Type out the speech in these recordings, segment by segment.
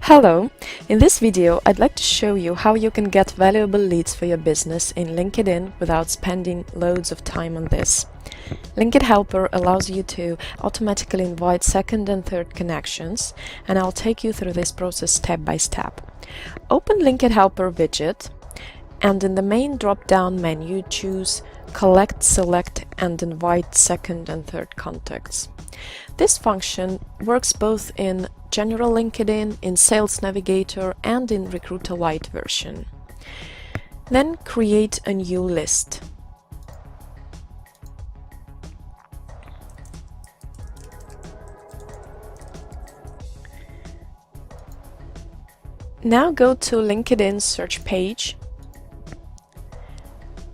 Hello! In this video, I'd like to show you how you can get valuable leads for your business in LinkedIn without spending loads of time on this. LinkedIn Helper allows you to automatically invite second and third connections, and I'll take you through this process step by step. Open LinkedIn Helper widget, and in the main drop-down menu, choose Collect, Select, and Invite second and third contacts. This function works both in General LinkedIn, in Sales Navigator, and in Recruiter Lite version. Then create a new list. Now go to LinkedIn search page.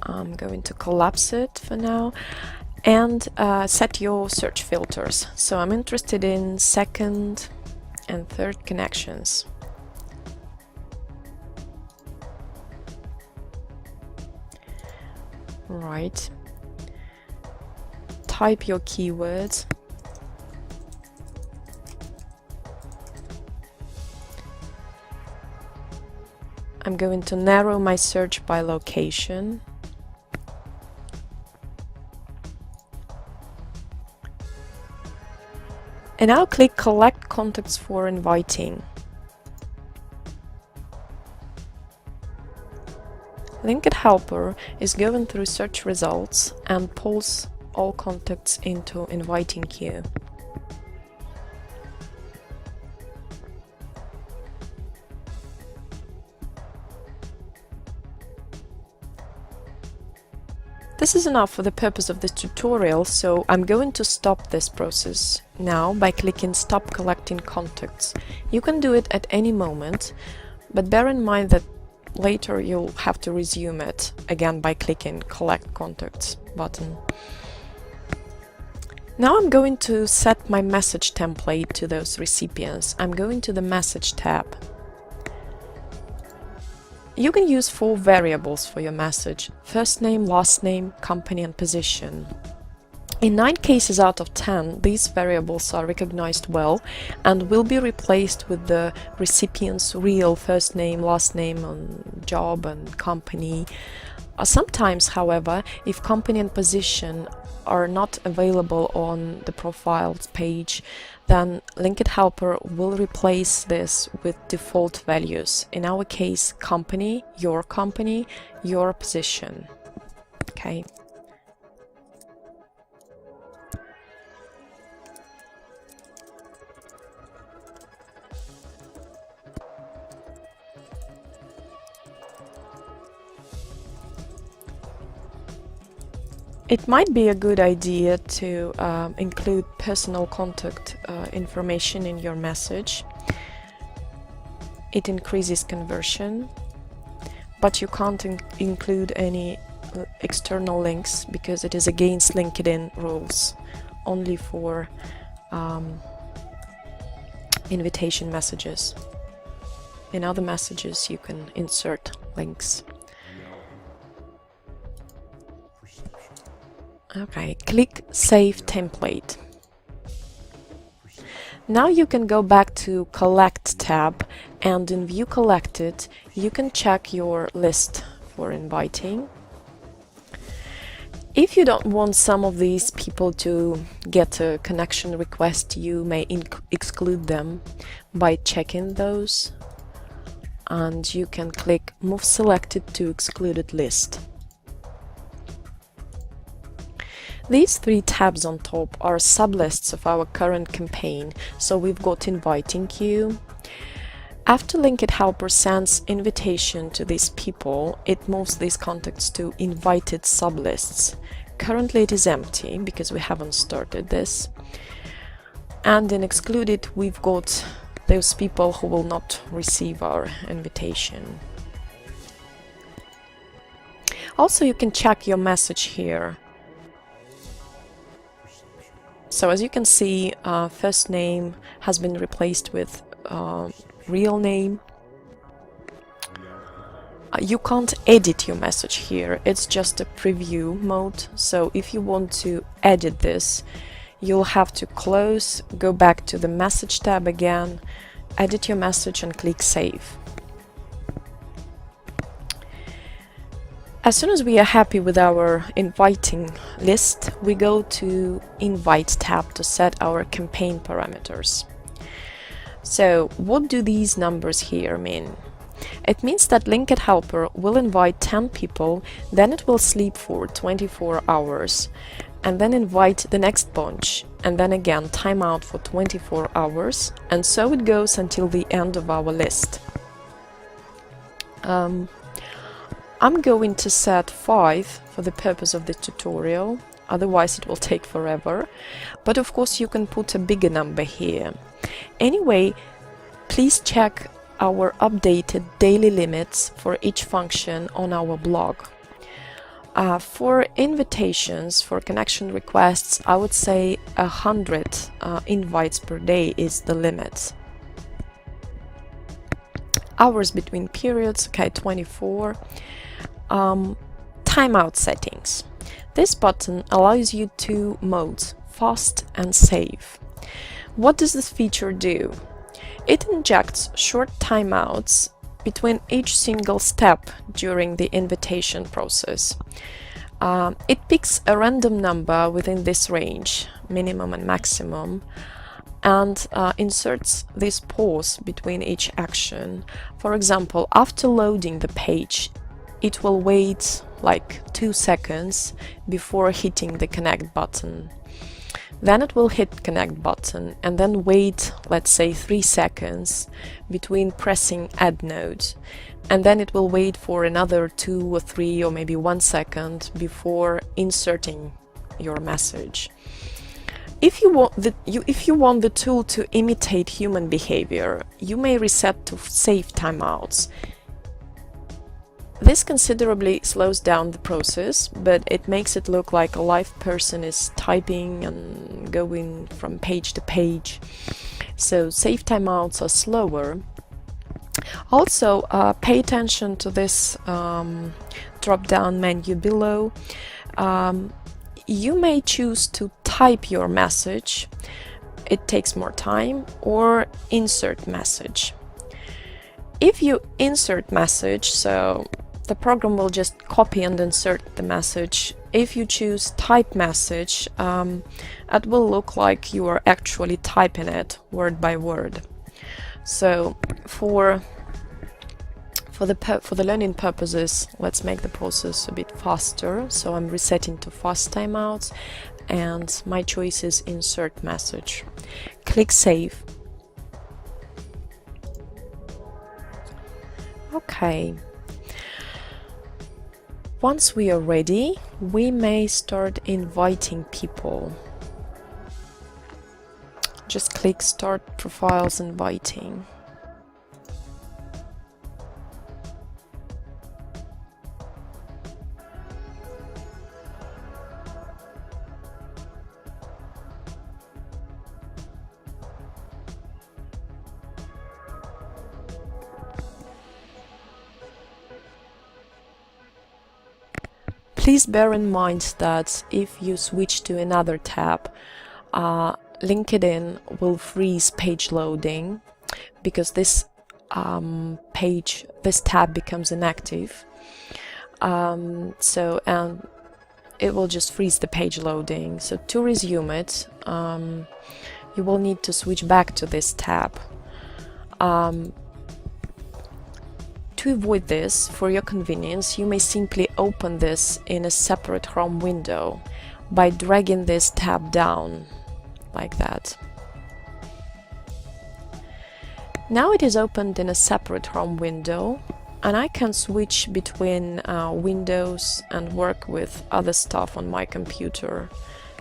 I'm going to collapse it for now and set your search filters. So I'm interested in second and third connections. Right. Type your keywords. I'm going to narrow my search by location. And now click Collect Contacts for Inviting. LinkedIn Helper is going through search results and pulls all contacts into inviting queue. This is enough for the purpose of this tutorial, so I'm going to stop this process now by clicking Stop Collecting Contacts. You can do it at any moment, but bear in mind that later you'll have to resume it again by clicking Collect Contacts button. Now I'm going to set my message template to those recipients. I'm going to the Message tab. You can use 4 variables for your message: first name, last name, company, and position. In 9 cases out of 10, these variables are recognized well and will be replaced with the recipient's real first name, last name, and job and company. Sometimes, however, if company and position are not available on the profiles page, then LinkedIn Helper will replace this with default values. In our case, company, your position. Okay. It might be a good idea to include personal contact information in your message. It increases conversion, but you can't include any external links because it is against LinkedIn rules, only for invitation messages. In other messages you can insert links. Okay, click Save Template. Now you can go back to Collect tab, and in View Collected you can check your list for inviting. If you don't want some of these people to get a connection request, you may exclude them by checking those, and you can click Move Selected to Excluded List. These 3 tabs on top are sublists of our current campaign, so we've got Inviting Queue. After LinkedIn Helper sends invitation to these people, it moves these contacts to Invited sublists. Currently it is empty because we haven't started this. And in Excluded we've got those people who will not receive our invitation. Also, you can check your message here. So as you can see, first name has been replaced with real name. You can't edit your message here, it's just a preview mode. So if you want to edit this, you'll have to close, go back to the Message tab again, edit your message and click Save. As soon as we are happy with our inviting list, we go to Invite tab to set our campaign parameters. So what do these numbers here mean? It means that Linked Helper will invite 10 people, then it will sleep for 24 hours, and then invite the next bunch, and then again time out for 24 hours, and so it goes until the end of our list. I'm going to set 5 for the purpose of the tutorial, otherwise it will take forever, but of course you can put a bigger number here. Anyway, please check our updated daily limits for each function on our blog. For invitations, for connection requests, I would say 100 invites per day is the limit. Hours between periods, okay, 24. Timeout settings. This button allows you 2 modes, fast and save. What does this feature do? It injects short timeouts between each single step during the invitation process. It picks a random number within this range, minimum and maximum, and inserts this pause between each action. For example, after loading the page, it will wait like 2 seconds before hitting the connect button. Then it will hit connect button and then wait, let's say 3 seconds between pressing add node. And then it will wait for another 2 or 3 or maybe 1 second before inserting your message. If you want the tool to imitate human behavior, you may reset to save timeouts. This considerably slows down the process, but it makes it look like a live person is typing and going from page to page. So save timeouts are slower. Also, pay attention to this drop-down menu below. You may choose to type your message, it takes more time, or insert message. If you insert message, so the program will just copy and insert the message. If you choose type message, it will look like you are actually typing it word by word. So for the learning purposes, let's make the process a bit faster. So I'm resetting to fast timeouts, and my choice is insert message. Click Save. Okay. Once we are ready, we may start inviting people. Just click Start Profiles Inviting. Please bear in mind that if you switch to another tab, LinkedIn will freeze page loading because this tab becomes inactive. And it will just freeze the page loading. So to resume it, you will need to switch back to this tab. To avoid this, for your convenience, you may simply open this in a separate Chrome window by dragging this tab down, like that. Now it is opened in a separate Chrome window, and I can switch between windows and work with other stuff on my computer.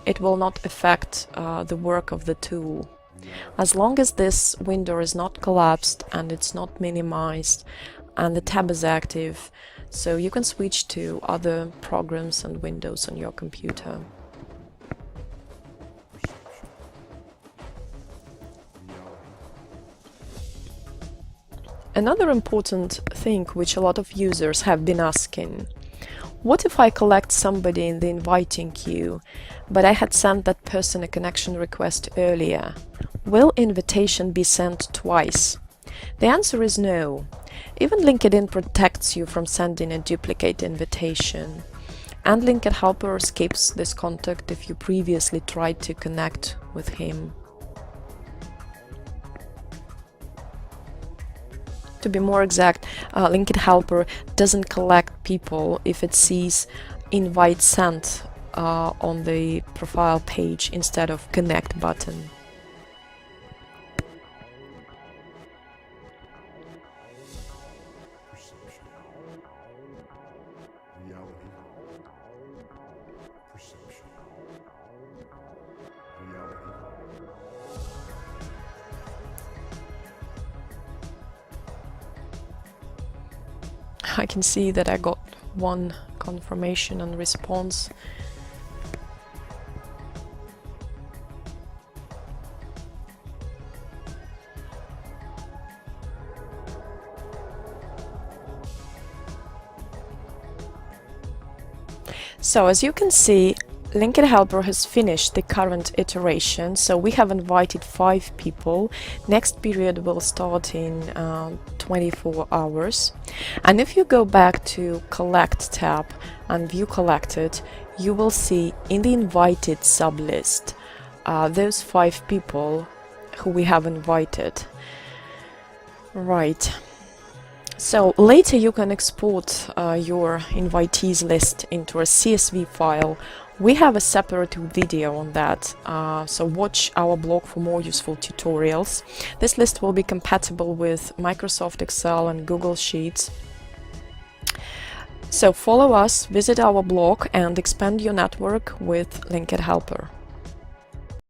It will not affect the work of the tool. As long as this window is not collapsed and it's not minimized, and the tab is active, so you can switch to other programs and windows on your computer. Another important thing which a lot of users have been asking: what if I collect somebody in the inviting queue, but I had sent that person a connection request earlier? Will invitation be sent twice? The answer is no. Even LinkedIn protects you from sending a duplicate invitation. And LinkedIn Helper skips this contact if you previously tried to connect with him. To be more exact, LinkedIn Helper doesn't collect people if it sees invite sent on the profile page instead of connect button. I can see that I got one confirmation and response. So as you can see, LinkedIn Helper has finished the current iteration, so we have invited 5 people. Next period will start in 24 hours. And if you go back to Collect tab and view collected, you will see in the invited sublist those 5 people who we have invited. Right. So later you can export your invitees list into a CSV file. We have a separate video on that, so watch our blog for more useful tutorials. This list will be compatible with Microsoft Excel and Google Sheets. So follow us, visit our blog and expand your network with LinkedIn Helper.